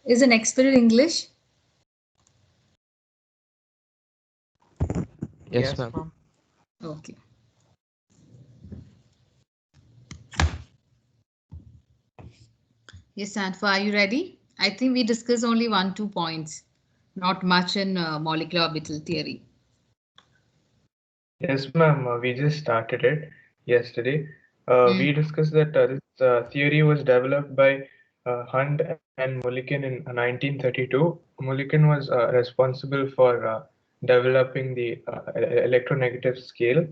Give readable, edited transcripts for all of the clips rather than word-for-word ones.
Is the next period English? Yes, ma'am. Okay. Yes, Sanfa, are you ready? I think we discussed only 1-2 points, not much in molecular orbital theory. Yes, ma'am. We just started it yesterday. Hmm. We discussed that this theory was developed by Hunt and Mulliken in 1932. Mulliken was responsible for developing the electronegative scale.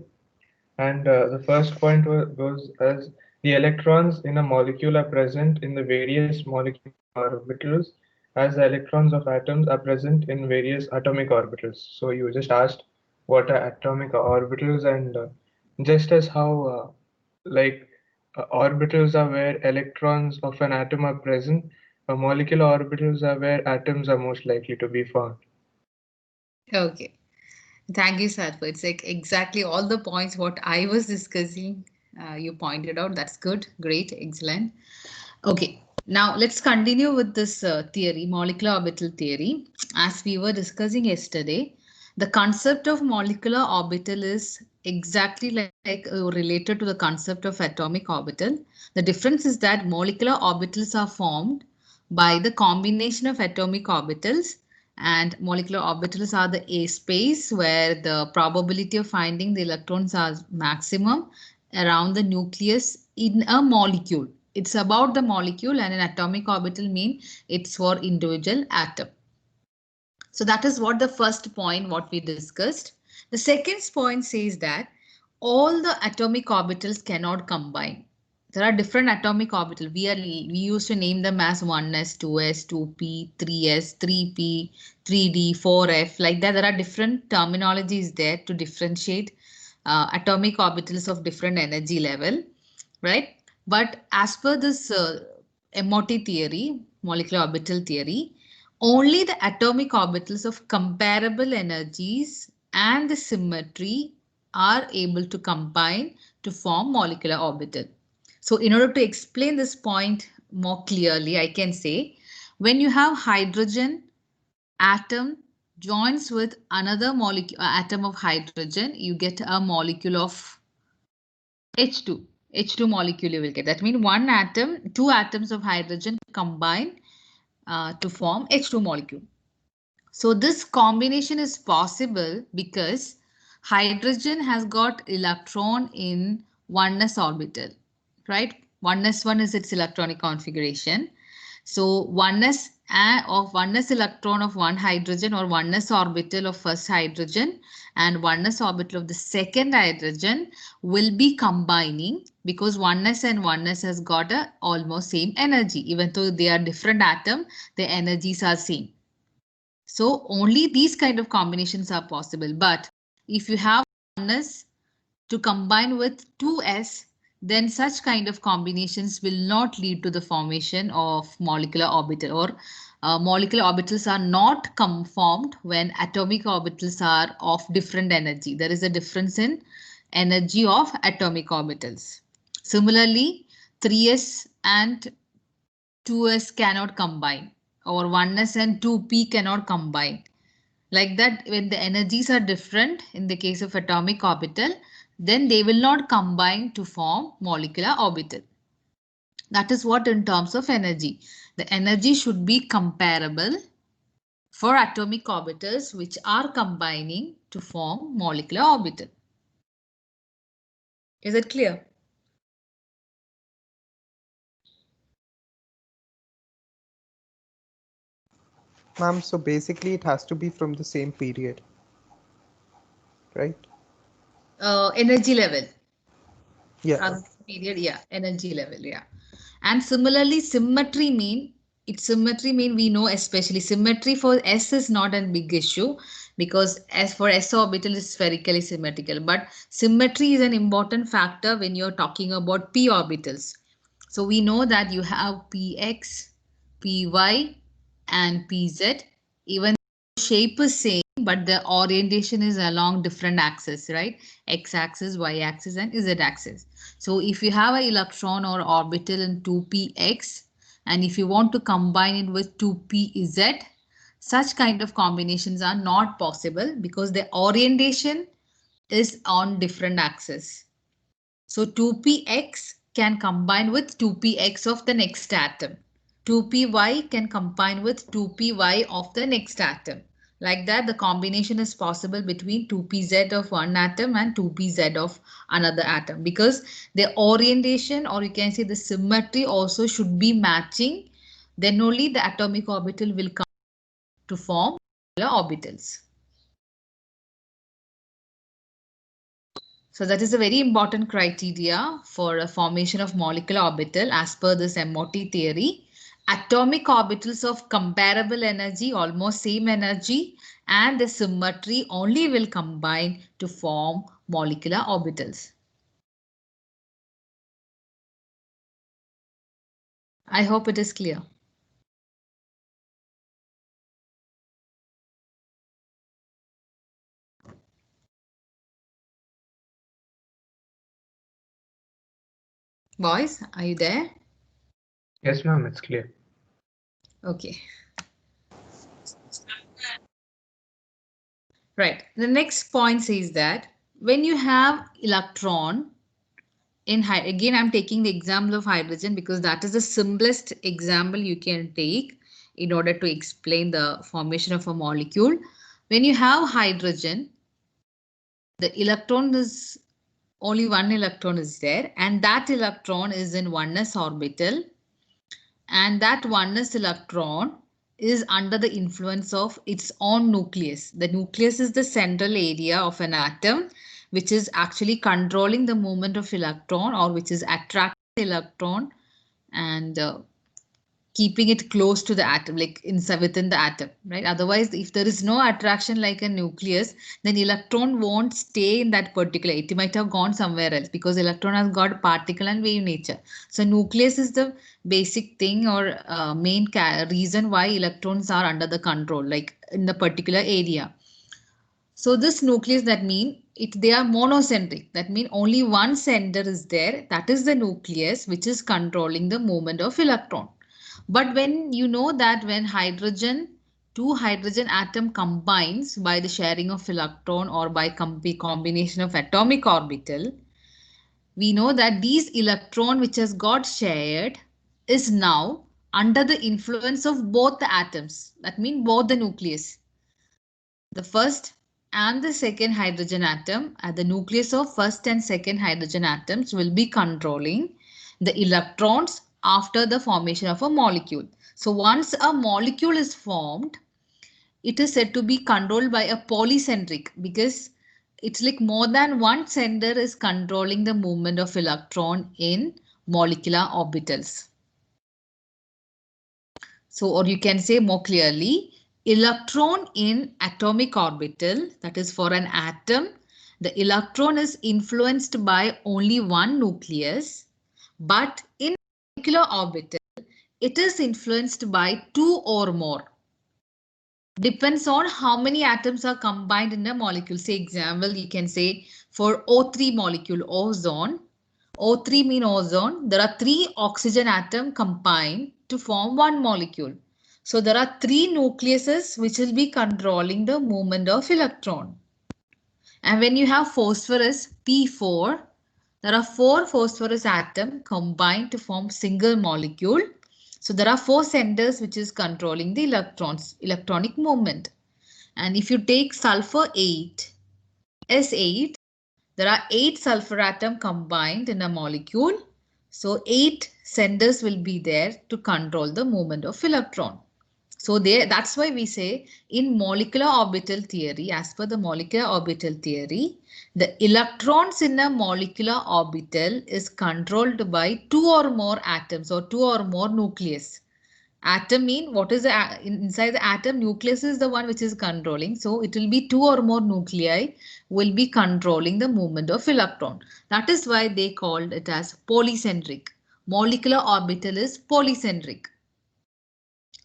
And the first point goes as the electrons in a molecule are present in the various molecular orbitals as the electrons of atoms are present in various atomic orbitals. So you just asked what are atomic orbitals, and just as how like orbitals are where electrons of an atom are present, molecular orbitals are where atoms are most likely to be found. Okay. Thank you, Sarfa. It's like exactly all the points what I was discussing. You pointed out. That's good. Great. Excellent. Okay. Now let's continue with this theory, molecular orbital theory. As we were discussing yesterday, the concept of molecular orbital is exactly like related to the concept of atomic orbital. The difference is that molecular orbitals are formed by the combination of atomic orbitals, and molecular orbitals are the A space where the probability of finding the electrons are maximum around the nucleus in a molecule. It's about the molecule, and an atomic orbital mean it's for individual atom. So that is what the first point what we discussed. The second point says that all the atomic orbitals cannot combine. There are different atomic orbitals. We used to name them as 1s, 2s, 2p, 3s, 3p, 3d, 4f. Like that, there are different terminologies there to differentiate atomic orbitals of different energy level, right? But as per this MOT theory, molecular orbital theory, only the atomic orbitals of comparable energies and the symmetry are able to combine to form molecular orbital. So in order to explain this point more clearly, I can say when you have hydrogen atom joins with another molecule atom of hydrogen, you get a molecule of H2. H2 molecule you will get. That means one atom, two atoms of hydrogen combine to form H2 molecule. So this combination is possible because hydrogen has got electron in 1s orbital, right? 1s1 is its electronic configuration. So 1s electron of one hydrogen, or 1s orbital of first hydrogen and 1s orbital of the second hydrogen will be combining, because 1s and 1s has got a almost same energy. Even though they are different atom, the energies are same. So only these kind of combinations are possible. But if you have 1s to combine with 2s, then such kind of combinations will not lead to the formation of molecular orbital, or molecular orbitals are not formed when atomic orbitals are of different energy. There is a difference in energy of atomic orbitals. Similarly, 3s and 2s cannot combine, or 1s and 2p cannot combine. Like that, when the energies are different in the case of atomic orbital, then they will not combine to form molecular orbital. That is what in terms of energy. The energy should be comparable for atomic orbitals which are combining to form molecular orbital. Is it clear? Ma'am, so basically it has to be from the same period, right? Energy level. Yeah. Period, yeah. Energy level, yeah. And similarly, symmetry mean we know, especially symmetry for S is not a big issue, because as for S orbital is spherically symmetrical, but symmetry is an important factor when you're talking about p orbitals. So we know that you have px, py and pz. Even shape is same, but the orientation is along different axes, right? X axis, y axis and z axis. So if you have an electron or orbital in 2px, And if you want to combine it with 2pz, such kind of combinations are not possible because the orientation is on different axes. So 2px can combine with 2px of the next atom. 2py can combine with 2py of the next atom. Like that, the combination is possible between 2pz of one atom and 2pz of another atom, because the orientation, or you can say the symmetry, also should be matching. Then only the atomic orbital will come to form orbitals. So that is a very important criteria for a formation of molecular orbital as per this MOT theory. Atomic orbitals of comparable energy, almost same energy, and the symmetry only will combine to form molecular orbitals. I hope it is clear. Boys, are you there? Yes, ma'am, it's clear. Okay. Right. The next point says that when you have electron again, I'm taking the example of hydrogen because that is the simplest example you can take in order to explain the formation of a molecule. When you have hydrogen, the electron is only one electron is there, and that electron is in oneness orbital, and that oneness electron is under the influence of its own nucleus. The nucleus is the central area of an atom, which is actually controlling the movement of electron, or which is attracting the electron and keeping it close to the atom, like inside within the atom, right? Otherwise, if there is no attraction like a nucleus, then electron won't stay in that particular. It might have gone somewhere else because electron has got particle and wave nature. So nucleus is the basic thing, or main reason why electrons are under the control, like in the particular area. So this nucleus, that mean they are monocentric. That mean only one center is there. That is the nucleus, which is controlling the movement of electron. But when you know that when two hydrogen atom combines by the sharing of electron or by combination of atomic orbital, we know that these electron which has got shared is now under the influence of both the atoms. That means both the nucleus. The first and the second hydrogen atom at the nucleus of first and second hydrogen atoms will be controlling the electrons after the formation of a molecule. So once a molecule is formed, it is said to be controlled by a polycentric, because it's like more than one center is controlling the movement of electron in molecular orbitals. So, or you can say more clearly, electron in atomic orbital, that is for an atom, the electron is influenced by only one nucleus, but in molecular orbital, it is influenced by two or more. Depends on how many atoms are combined in a molecule. Say example, you can say for O3 molecule, ozone. O3 mean ozone. There are 3 oxygen atoms combined to form one molecule. So there are 3 nucleuses which will be controlling the movement of electron. And when you have phosphorus P4, there are 4 phosphorus atoms combined to form single molecule. So there are 4 centers which is controlling the electronic movement. And if you take sulfur 8, S8, there are 8 sulfur atoms combined in a molecule. So 8 centers will be there to control the movement of electron. So that's why we say in molecular orbital theory, as per the molecular orbital theory, the electrons in a molecular orbital is controlled by 2 or more atoms or 2 or more nucleus. Atom mean what is inside the atom? Nucleus is the one which is controlling. So it will be 2 or more nuclei will be controlling the movement of electron. That is why they called it as polycentric. Molecular orbital is polycentric,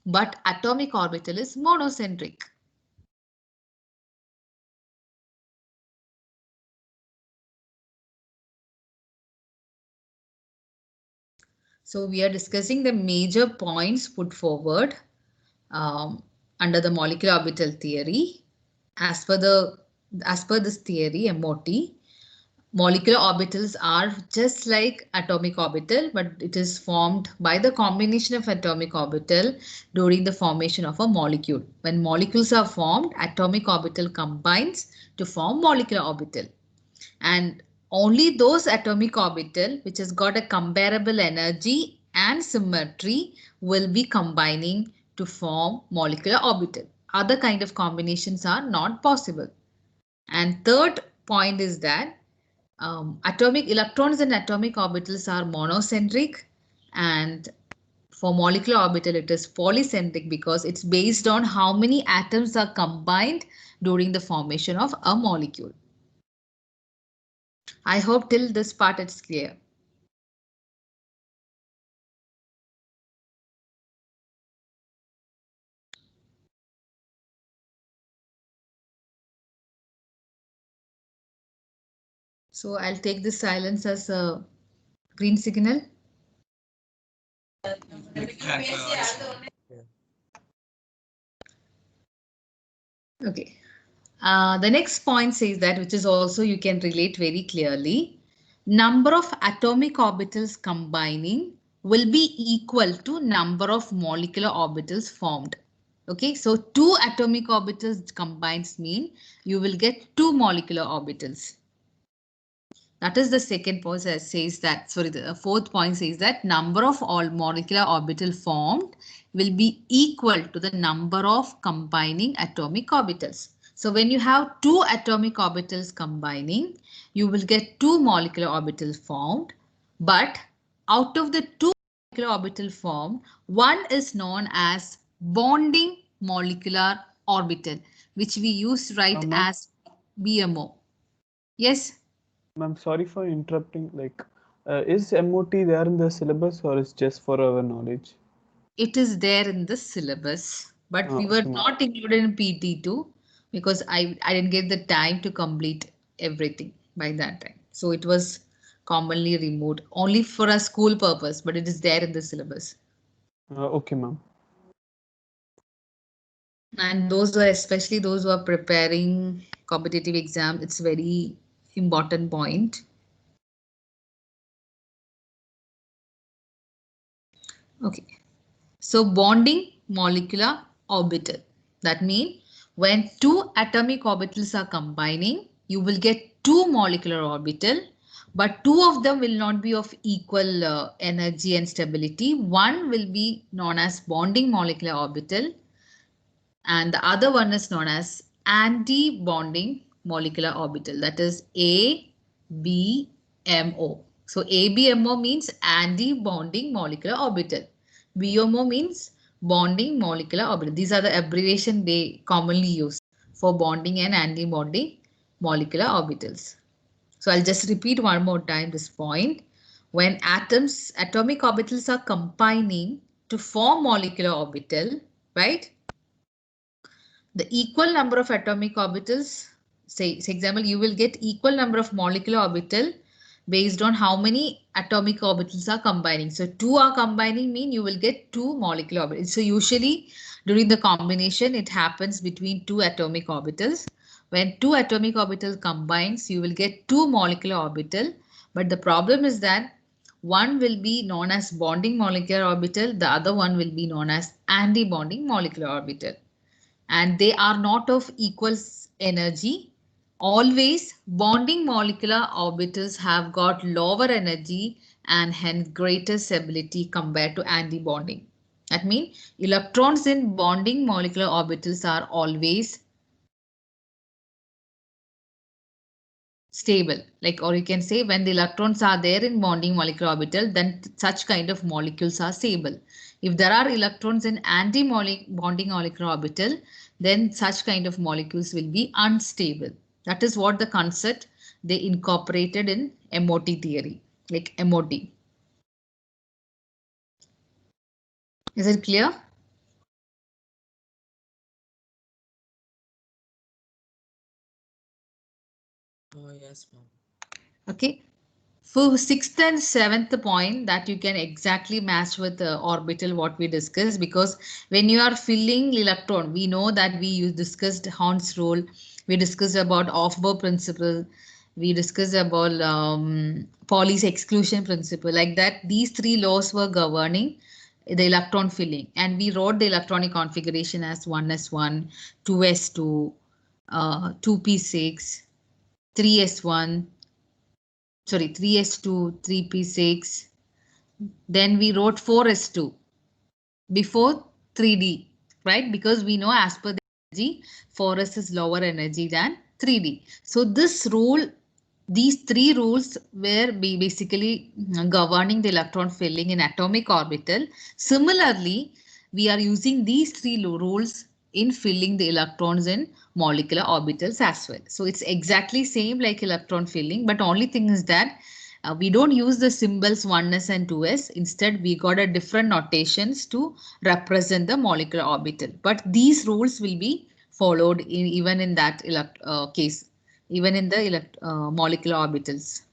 but atomic orbital is monocentric. So we are discussing the major points put forward under the molecular orbital theory. As per this theory, MOT, molecular orbitals are just like atomic orbital, but it is formed by the combination of atomic orbital during the formation of a molecule. When molecules are formed, atomic orbital combines to form molecular orbital. And only those atomic orbital which has got a comparable energy and symmetry will be combining to form molecular orbital. Other kind of combinations are not possible. And third point is that atomic electrons and atomic orbitals are monocentric, and for molecular orbital it is polycentric because it's based on how many atoms are combined during the formation of a molecule. I hope till this part it's clear. So I'll take this silence as a green signal. Okay. The next point says that, which is also you can relate very clearly, number of atomic orbitals combining will be equal to number of molecular orbitals formed. Okay, so two atomic orbitals combines mean you will get two molecular orbitals. That is the second point that says that, sorry, the fourth point says that number of all molecular orbital formed will be equal to the number of combining atomic orbitals. So when you have two atomic orbitals combining, you will get two molecular orbitals formed. But out of the two molecular orbital formed, one is known as bonding molecular orbital, which we use to write as BMO. Yes. I'm sorry for interrupting. Is MOT there in the syllabus or is just for our knowledge? It is there in the syllabus, but we were Okay, not included in PT2 because I didn't get the time to complete everything by that time. So it was commonly removed only for a school purpose, but it is there in the syllabus. Okay, ma'am. And those who are, especially those who are preparing competitive exam, it's very important point. Okay. So bonding molecular orbital. That means when two atomic orbitals are combining, you will get two molecular orbital, but two of them will not be of equal energy and stability. One will be known as bonding molecular orbital, and the other one is known as anti-bonding molecular orbital. That is ABMO. So ABMO means anti-bonding molecular orbital. BMO means bonding molecular orbital. These are the abbreviation they commonly use for bonding and anti-bonding molecular orbitals. So I'll just repeat one more time this point. When atomic orbitals are combining to form molecular orbital, right? The equal number of atomic orbitals, say example, you will get equal number of molecular orbital based on how many atomic orbitals are combining. So two are combining mean you will get two molecular orbitals. So usually during the combination, it happens between two atomic orbitals. When two atomic orbitals combines, you will get two molecular orbital. But the problem is that one will be known as bonding molecular orbital. The other one will be known as anti-bonding molecular orbital. And they are not of equal energy. Always bonding molecular orbitals have got lower energy and hence greater stability compared to anti-bonding. That means electrons in bonding molecular orbitals are always stable. Like, or you can say when the electrons are there in bonding molecular orbital, then such kind of molecules are stable. If there are electrons in anti-bonding molecular orbital, then such kind of molecules will be unstable. That is what the concept they incorporated in MOT theory, like MOT. Is it clear? Yes, ma'am. Okay, For sixth and seventh point, that you can exactly match with the orbital what we discussed, because when you are filling electron, we know that we discussed Horn's rule, we discussed about Aufbau principle, we discussed about Pauli's exclusion principle. Like that, these three laws were governing the electron filling, and we wrote the electronic configuration as 1s1, 2s2, 2p6, 3s1. Sorry, 3s2, 3p6. Then we wrote 4s2 before 3d, right? Because we know as per the energy, 4s is lower energy than 3d. So this rule, these three rules were basically governing the electron filling in atomic orbital. Similarly, we are using these three rules in filling the electrons in molecular orbitals as well. So it's exactly same like electron filling, but only thing is that we don't use the symbols 1s and 2s. Instead, we got a different notations to represent the molecular orbital. But these rules will be followed even in that case, even in the molecular orbitals.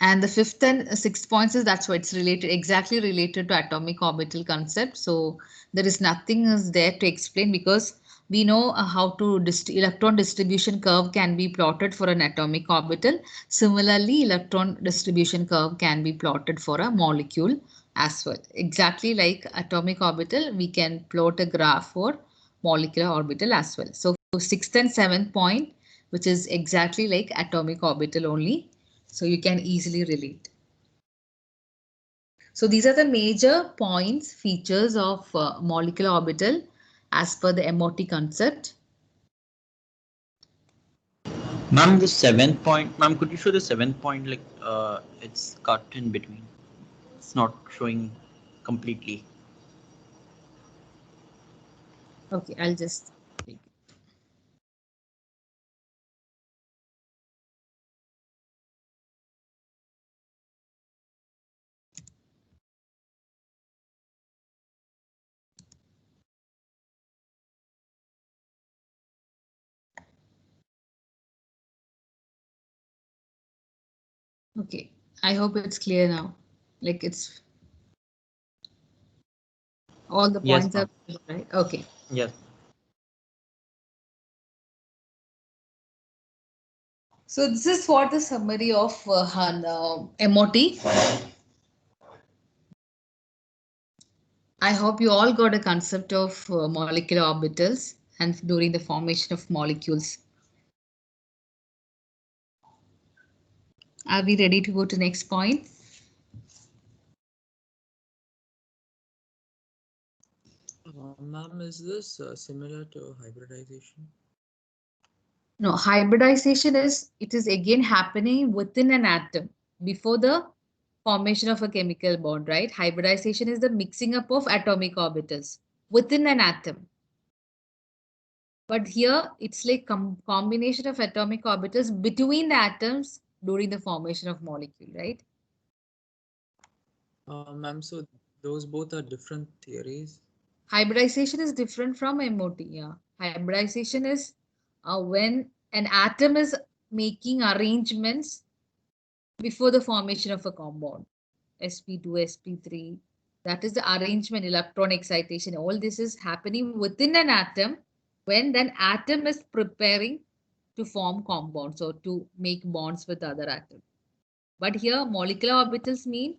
And the fifth and sixth points is that's why it's related, exactly related to atomic orbital concept. So there is nothing is there to explain, because we know how to electron distribution curve can be plotted for an atomic orbital. Similarly, electron distribution curve can be plotted for a molecule as well. Exactly like atomic orbital, we can plot a graph for molecular orbital as well. So sixth and seventh point, which is exactly like atomic orbital only. So you can easily relate. So these are the major points, features of molecular orbital as per the MOT concept. Ma'am, the seventh point, ma'am, could you show the seventh point, like it's cut in between? It's not showing completely. Okay, I'll just take it. Okay, I hope it's clear now. Like it's all the Yes, points are ma'am. right. Okay. Yes. So this is what the summary of MOT. I hope you all got a concept of molecular orbitals and during the formation of molecules. Are we ready to go to next point? Ma'am, is this similar to hybridization? No, hybridization is, it is again happening within an atom before the formation of a chemical bond, right? Hybridization is the mixing up of atomic orbitals within an atom. But here it's like combination of atomic orbitals between the atoms during the formation of molecule, right? Ma'am, so those both are different theories. Hybridization is different from MOT. Yeah, hybridization is when an atom is making arrangements before the formation of a compound, sp2, sp3. That is the arrangement, electron excitation. All this is happening within an atom when then atom is preparing to form compounds or to make bonds with other atoms. But here molecular orbitals mean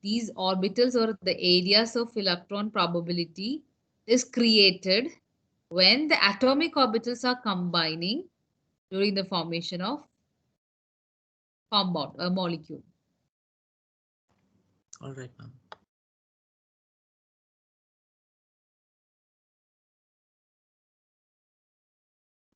these orbitals or the areas of electron probability is created when the atomic orbitals are combining during the formation of compound, a molecule. All right, ma'am.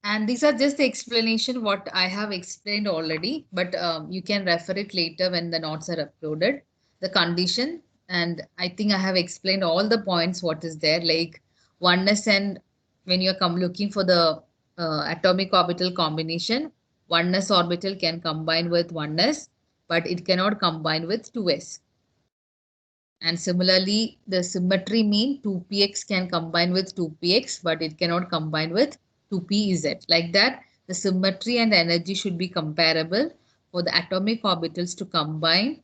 And these are just the explanation what I have explained already, but you can refer it later when the notes are uploaded. The condition, and I think I have explained all the points what is there, like oneness, and when you are looking for the atomic orbital combination, oneness orbital can combine with oneness, but it cannot combine with 2s. And similarly, the symmetry mean 2px can combine with 2px, but it cannot combine with 2pz. Like that, the symmetry and the energy should be comparable for the atomic orbitals to combine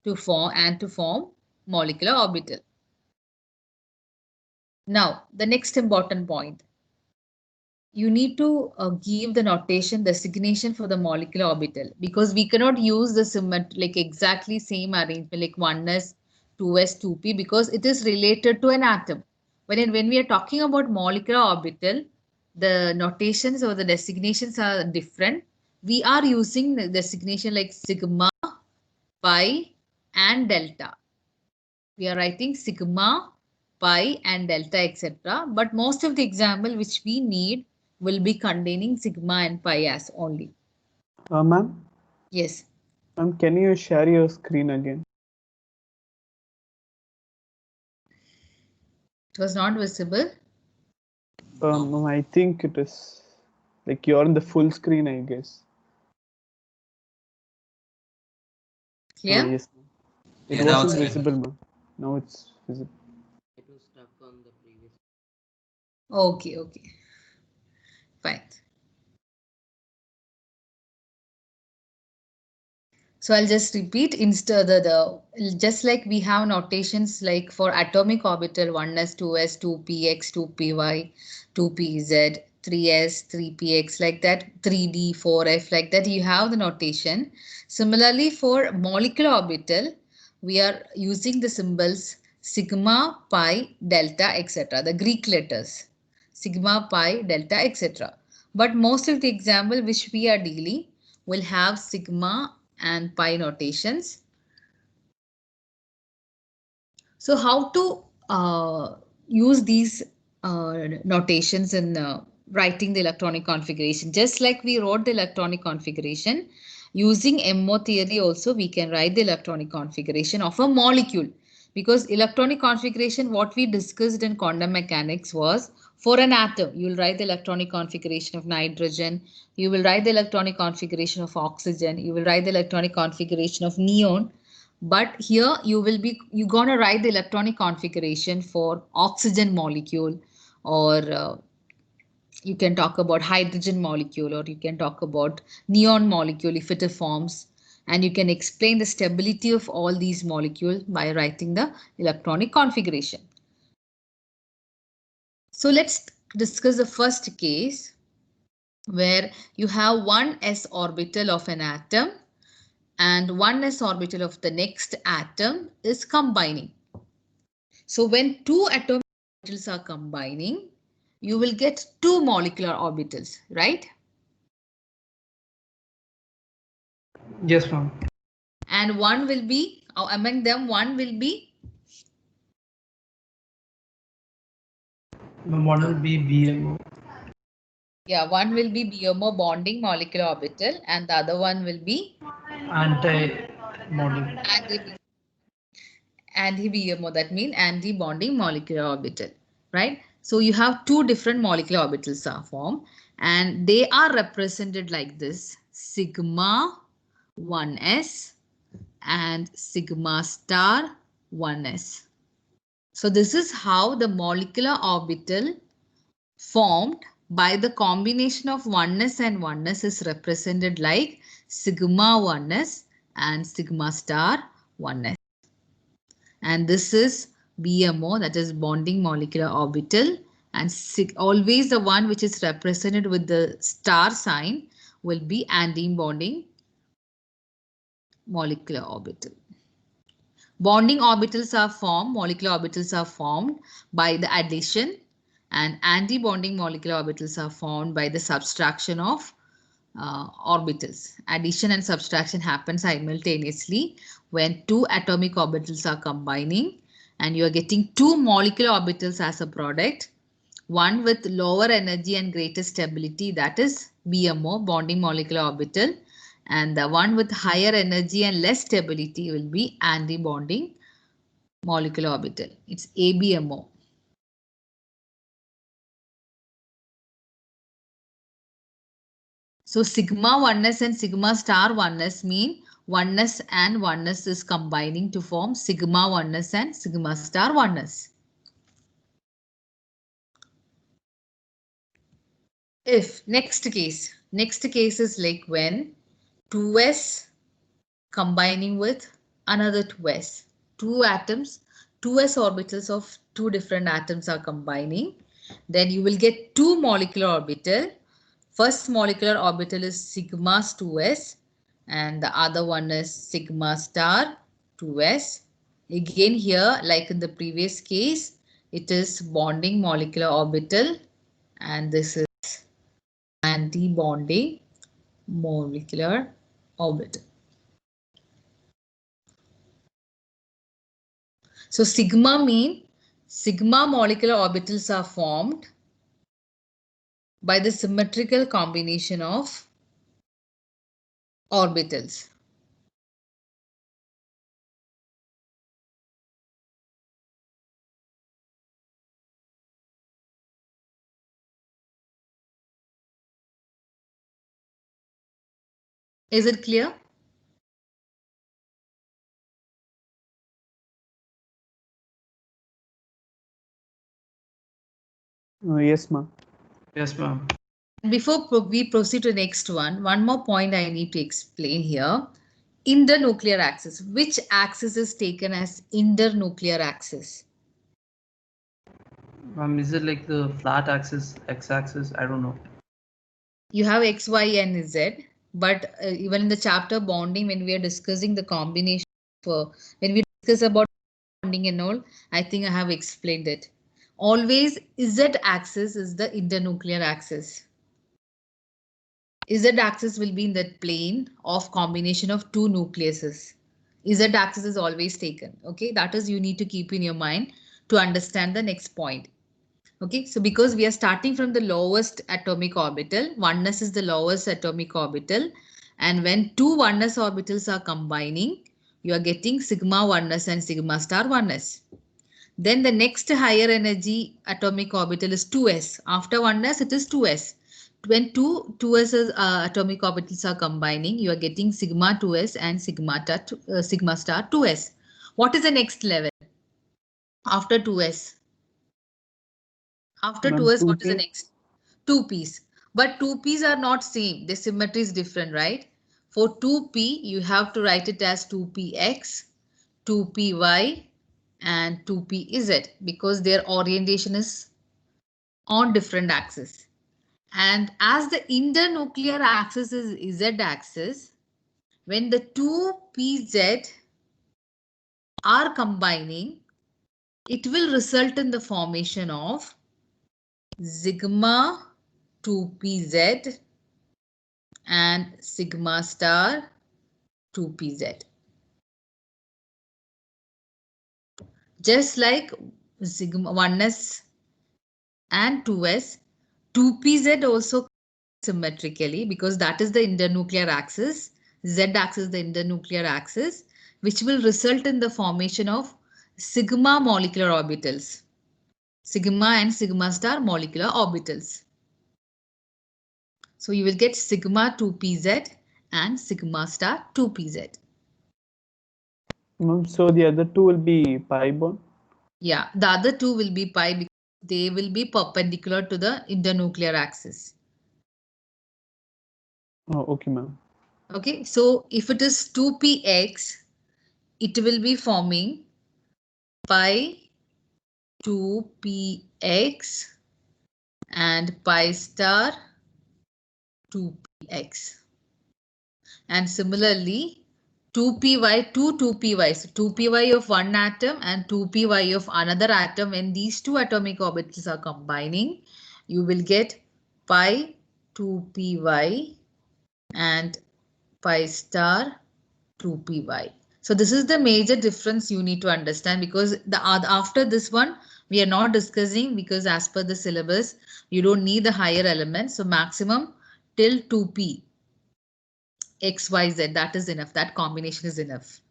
to form molecular orbital. Now, the next important point. You need to give the notation designation for the molecular orbital, because we cannot use the like exactly same arrangement like 1s, 2s, 2p, because it is related to an atom. When we are talking about molecular orbital, the notations or the designations are different. We are using the designation like sigma, pi, and delta. We are writing sigma, pi, and delta, etc. But most of the example which we need will be containing sigma and pi as only. Ma'am? Yes. Ma'am, can you share your screen again? It was not visible. Ma'am, I think it is like you're on the full screen, I guess. Clear? Yes. It Yeah, now wasn't it's visible, ma'am. Now it's visible. It was stuck on the previous. Okay, okay. Fine. So I'll just repeat instead just like we have notations like for atomic orbital 1s, 2s, 2px, 2py, 2pz, 3s, 3px, like that, 3d, 4f, like that you have the notation. Similarly for molecular orbital, we are using the symbols sigma, pi, delta, etc. The Greek letters sigma, pi, delta, etc. But most of the example which we are dealing will have sigma and pi notations. So how to use these notations in writing the electronic configuration? Just like we wrote the electronic configuration, using MO theory also we can write the electronic configuration of a molecule. Because electronic configuration, what we discussed in quantum mechanics was for an atom, you will write the electronic configuration of nitrogen, you will write the electronic configuration of oxygen, you will write the electronic configuration of neon. But here you're gonna write the electronic configuration for oxygen molecule, or you can talk about hydrogen molecule, or you can talk about neon molecule if it forms, and you can explain the stability of all these molecules by writing the electronic configuration. So let's discuss the first case where you have one s orbital of an atom and one s orbital of the next atom is combining. So when two atomic orbitals are combining, you will get two molecular orbitals, right? Yes, ma'am. And one will be, among them, one will be? One will be BMO. Yeah, one will be BMO bonding molecular orbital and the other one will be? Anti-bonding. Anti-BMO, that means anti-bonding molecular orbital, right? So you have two different molecular orbitals are formed and they are represented like this: sigma 1s and sigma star 1s. So this is how the molecular orbital formed by the combination of 1s and 1s is represented like sigma 1s and sigma star 1s. And this is BMO, that is bonding molecular orbital, and always the one which is represented with the star sign will be anti-bonding molecular orbital. Bonding orbitals are formed, molecular orbitals are formed by the addition, and anti-bonding molecular orbitals are formed by the subtraction of orbitals. Addition and subtraction happen simultaneously when two atomic orbitals are combining and you are getting two molecular orbitals as a product. One with lower energy and greater stability, that is BMO, bonding molecular orbital, and the one with higher energy and less stability will be anti-bonding molecular orbital. It's ABMO. So sigma 1s and sigma star 1s mean 1s and 1s is combining to form sigma 1s and sigma star 1s. If next case is like when 2s combining with another 2s. Two atoms, 2s orbitals of two different atoms are combining. Then you will get two molecular orbital. First molecular orbital is sigma 2s and the other one is sigma star 2s. Again here, like in the previous case, it is bonding molecular orbital and this is anti-bonding molecular orbital. So sigma mean sigma molecular orbitals are formed by the symmetrical combination of orbitals. Is it clear? Yes, ma'am. Yes, ma'am. Before we proceed to the next one more point I need to explain here. Internuclear axis. Which axis is taken as internuclear axis? Is it like the flat axis, x-axis? I don't know. You have X, Y, and Z, but even in the chapter bonding, when we are discussing the combination for, when we discuss about bonding and all, I think I have explained it. Always Z axis is the internuclear axis. Z axis will be in that plane of combination of two nucleuses. Z axis is always taken. Okay, that is you need to keep in your mind to understand the next point. Okay, so because we are starting from the lowest atomic orbital, oneness is the lowest atomic orbital. And when two oneness orbitals are combining, you are getting sigma oneness and sigma star oneness. Then the next higher energy atomic orbital is 2s. After oneness, it is 2s. When two 2s atomic orbitals are combining, you are getting sigma 2s and sigma star 2s. What is the next level after 2s? After 2s, what is the 2p. next? 2p's. But 2p's are not same. The symmetry is different, right? For 2p, you have to write it as 2px, 2py, and 2pz because their orientation is on different axes. And as the internuclear axis is z axis, when the 2pz are combining, it will result in the formation of sigma 2pz and sigma star 2pz. Just like sigma 1s and 2s, 2pz also symmetrically because that is the internuclear axis. Z axis is the internuclear axis, which will result in the formation of sigma molecular orbitals. Sigma and sigma star molecular orbitals. So you will get sigma 2pz and sigma star 2pz. So the other two will be pi bond? Yeah, the other two will be pi because they will be perpendicular to the internuclear axis. Oh, okay, ma'am. Okay, so if it is 2px, it will be forming pi 2px and pi star 2px. And similarly, 2py, 2py. So 2py of one atom and 2py of another atom. When these two atomic orbitals are combining, you will get pi 2py and pi star 2py. So this is the major difference you need to understand because after this one, we are not discussing because as per the syllabus, you don't need the higher elements. So maximum till 2p. XYZ, that is enough. That combination is enough.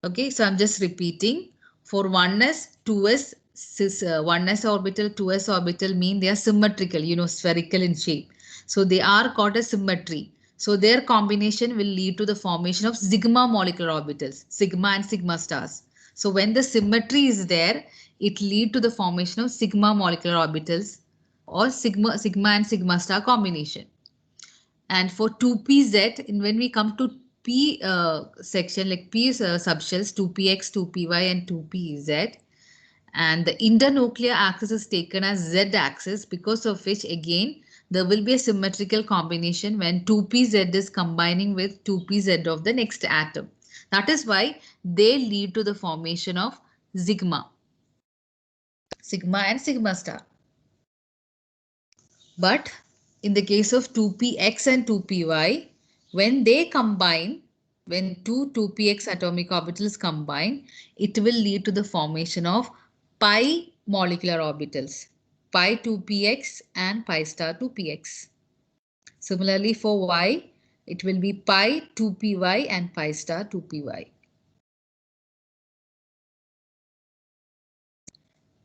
Okay, so I'm just repeating. For 1s, 2s, 1s orbital, 2s orbital mean they are symmetrical, spherical in shape. So they are called as symmetry. So their combination will lead to the formation of sigma molecular orbitals, sigma and sigma stars. So when the symmetry is there, it lead to the formation of sigma molecular orbitals or sigma and sigma star combination. And for 2pz, when we come to p section, like p subshells, 2px, 2py, and 2pz, and the internuclear axis is taken as z axis, because of which again there will be a symmetrical combination when 2pz is combining with 2pz of the next atom. That is why they lead to the formation of sigma and sigma star. But in the case of 2px and 2py, when they combine, when two 2px atomic orbitals combine, it will lead to the formation of pi molecular orbitals, pi 2px and pi star 2px. Similarly for y, it will be pi 2py and pi star 2py.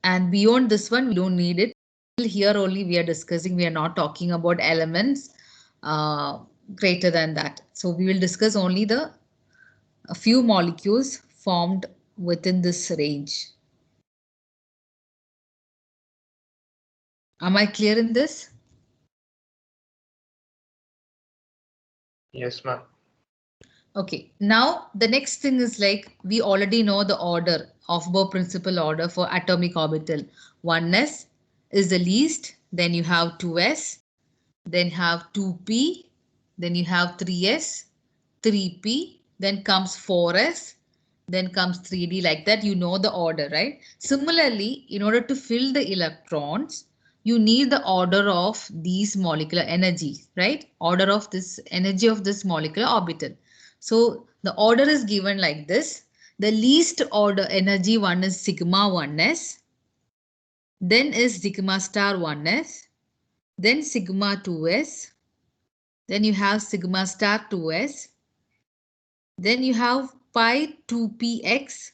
And beyond this one, we don't need it. Here only we are discussing, we are not talking about elements greater than that. So we will discuss only a few molecules formed within this range. Am I clear in this? Yes, ma'am. Okay, now the next thing is like we already know the order, Aufbau principle order for atomic orbital. 1s is the least, then you have 2s, then have 2p, then you have 3s, 3p, then comes 4s, then comes 3d, like that. You know the order, right? Similarly, in order to fill the electrons, you need the order of these molecular energies, right? Order of this energy of this molecular orbital. So the order is given like this. The least order energy one is sigma 1s, then is sigma star 1s, then sigma 2s, then you have sigma star 2s, then you have pi 2px,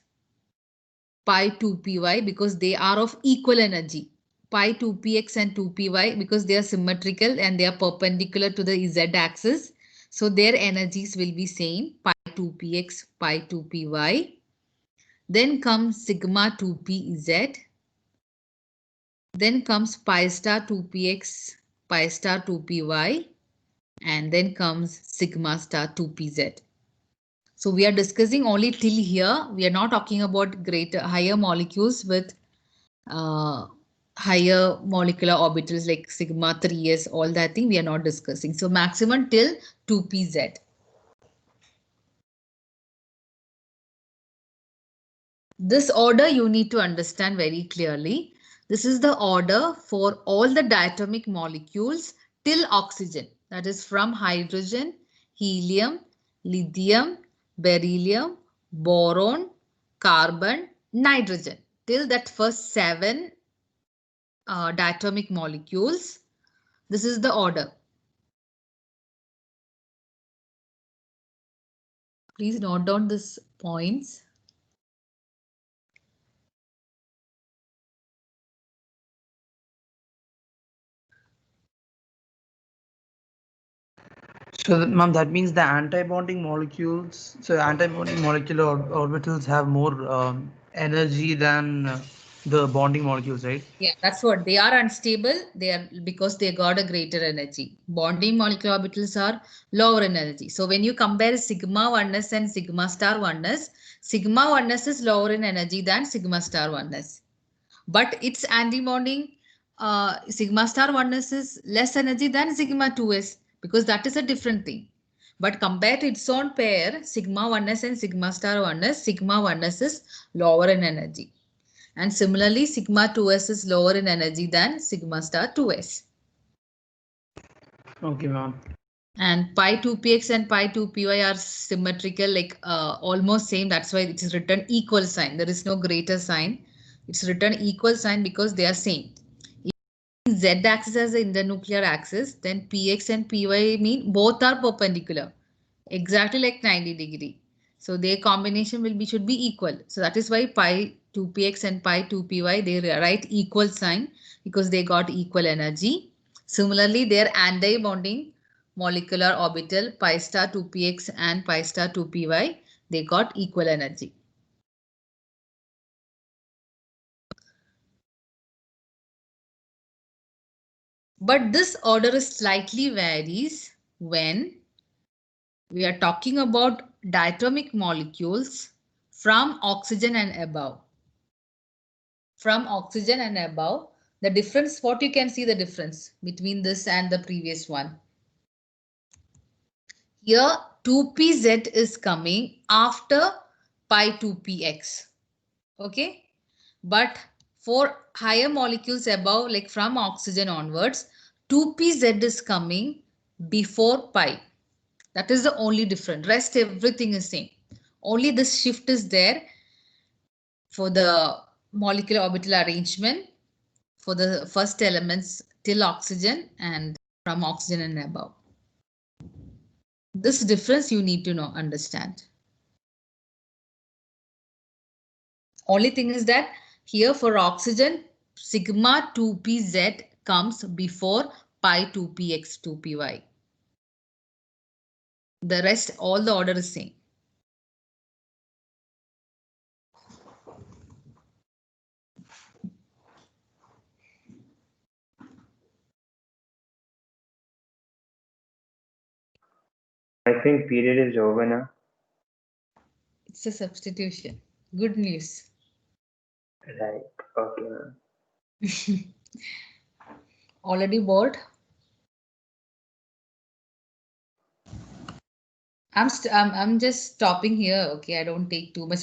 pi 2py, because they are of equal energy. Pi 2px and 2py because they are symmetrical and they are perpendicular to the z axis. So their energies will be same, pi 2px, pi 2py. Then comes sigma 2pz. Then comes pi star 2px, pi star 2py. And then comes sigma star 2pz. So we are discussing only till here. We are not talking about higher molecules with higher molecular orbitals like sigma 3s, all that thing we are not discussing. So maximum till 2pz. This order you need to understand very clearly. This is the order for all the diatomic molecules till oxygen. That is from hydrogen, helium, lithium, beryllium, boron, carbon, nitrogen. Till that first 7 diatomic molecules. This is the order. Please note down these points. So, ma'am, that means the antibonding molecules. So, antibonding molecular orbitals have more energy than the bonding molecules, right? Yeah, that's what they are unstable. They are because they got a greater energy. Bonding molecular orbitals are lower in energy. So when you compare sigma 1s and sigma star 1s, sigma 1s is lower in energy than sigma star 1s. But its antibonding sigma star 1s is less energy than sigma 2s because that is a different thing. But compared to its own pair, sigma 1s and sigma star 1s, sigma 1s is lower in energy. And similarly, sigma 2s is lower in energy than sigma star 2s. Okay, ma'am. And pi 2px and pi 2py are symmetrical, like almost same. That's why it is written equal sign. There is no greater sign. It's written equal sign because they are same. If z axis as the internuclear axis, then px and py mean both are perpendicular, exactly like 90 degree. So their combination should be equal. So that is why pi 2px and pi 2py, they write equal sign because they got equal energy. Similarly, their anti-bonding molecular orbital pi star 2px and pi star 2py, they got equal energy. But this order is slightly varies when we are talking about diatomic molecules from oxygen and above. From oxygen and above, the difference, what you can see the difference between this and the previous one. Here 2pz is coming after pi 2px. Okay, but for higher molecules above, like from oxygen onwards, 2pz is coming before pi. That is the only difference. Rest everything is same. Only this shift is there for the molecular orbital arrangement for the first elements till oxygen and from oxygen and above. This difference you need to understand. Only thing is that here for oxygen, sigma 2pz comes before pi 2px 2py. The rest, all the order is same. I think period is over now. It's a substitution. Good news. Right. Okay, ma'am. Already bored? I'm just stopping here. Okay, I don't take too much.